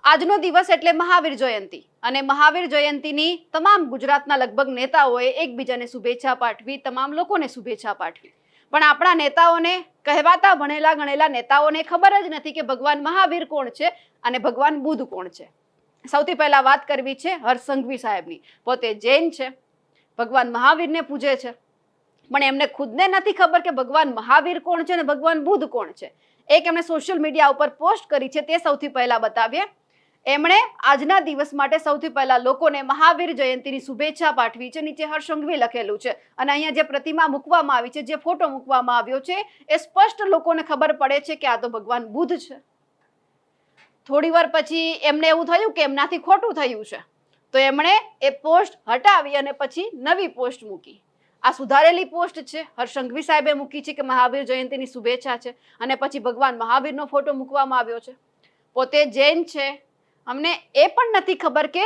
આજનો દિવસ એટલે મહાવીર જયંતિ અને મહાવીર જયંતિની તમામ ગુજરાતના લગભગ નેતાઓએ એકબીજાને શુભેચ્છા પાઠવી, તમામ લોકોને શુભેચ્છા પાઠવી. પણ આપણા નેતાઓને, કહેવાતા ભણેલા ગણેલા નેતાઓને ખબર જ નથી કે ભગવાન મહાવીર કોણ છે અને ભગવાન બુદ્ધ કોણ છે. સૌથી પહેલા વાત કરવી છે હર્ષ સંઘવી સાહેબની. પોતે જૈન છે, ભગવાન મહાવીરને પૂજે છે, પણ એમને ખુદને નથી ખબર કે ભગવાન મહાવીર કોણ છે અને ભગવાન બુદ્ધ કોણ છે. એક એમણે સોશિયલ મીડિયા ઉપર પોસ્ટ કરી છે, તે સૌથી પહેલા બતાવીએ. એમણે આજના દિવસ માટે સૌથી પહેલા લોકોને મહાવીર જયંતિની શુભેચ્છા પાઠવી છે. નીચે હર્ષ સંઘવી લખેલું છે અને અહીંયા જે પ્રતિમા મૂકવામાં આવી છે, જે ફોટો મૂકવામાં આવ્યો છે, એ સ્પષ્ટ લોકોને ખબર પડે છે કે આ તો ભગવાન બુદ્ધ છે. થોડી વાર પછી એમને એવું થયું કે એમનાથી ખોટું થયું છે, તો એમણે એ પોસ્ટ હટાવી અને પછી નવી પોસ્ટ મૂકી. આ સુધારેલી પોસ્ટ છે, હર્ષ સંઘવી સાહેબે મૂકી છે કે મહાવીર જયંતિની શુભેચ્છા છે અને પછી ભગવાન મહાવીરનો ફોટો મૂકવામાં આવ્યો છે. પોતે જૈન છે, અમને એ પણ નથી ખબર કે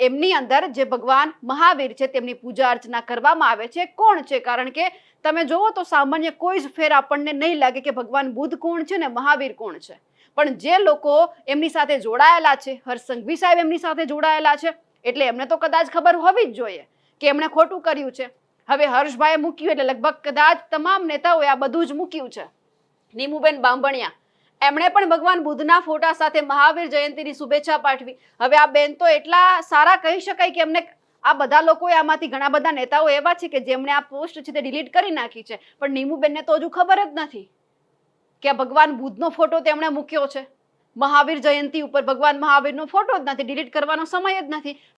એમની અંદર જે ભગવાન મહાવીર છે તેમની પૂજા અર્ચના કરવામાં આવે છે કોણ છે. કારણ કે તમે જોવો તો સામાન્ય કોઈ જ ફેર આપણને નહીં લાગે કે ભગવાન બુદ્ધ કોણ છે ને મહાવીર કોણ છે. પણ જે લોકો એમની સાથે જોડાયેલા છે, હર્ષ સંઘવી સાહેબ એમની સાથે જોડાયેલા છે, એટલે એમને તો કદાચ ખબર હોવી જ જોઈએ કે એમણે ખોટું કર્યું છે. હવે હર્ષભાઈએ મૂક્યું એટલે લગભગ કદાચ તમામ નેતાઓએ આ બધું જ મૂક્યું છે. નીમુબેન બાંભણિયા, એમણે પણ ભગવાન બુદ્ધના ફોટા સાથે મહાવીર જયંતિની શુભેચ્છા પાઠવી. હવે આ બેન તો એટલા સારા કહી શકાય કે એમને આ બધા લોકોએ, આમાંથી ઘણા બધા નેતાઓ એવા છે કે જેમણે આ પોસ્ટ છે તે ડિલીટ કરી નાખી છે, પણ નીમુબેનને તો હજુ ખબર જ નથી કે આ ભગવાન બુદ્ધનો ફોટો તેમણે મૂક્યો છે. મહાવીર જયંતિ ઉપર ભગવાન મહાવીરનો ફોટો જ નથી, ડિલીટ કરવાનો સમય જ નથી.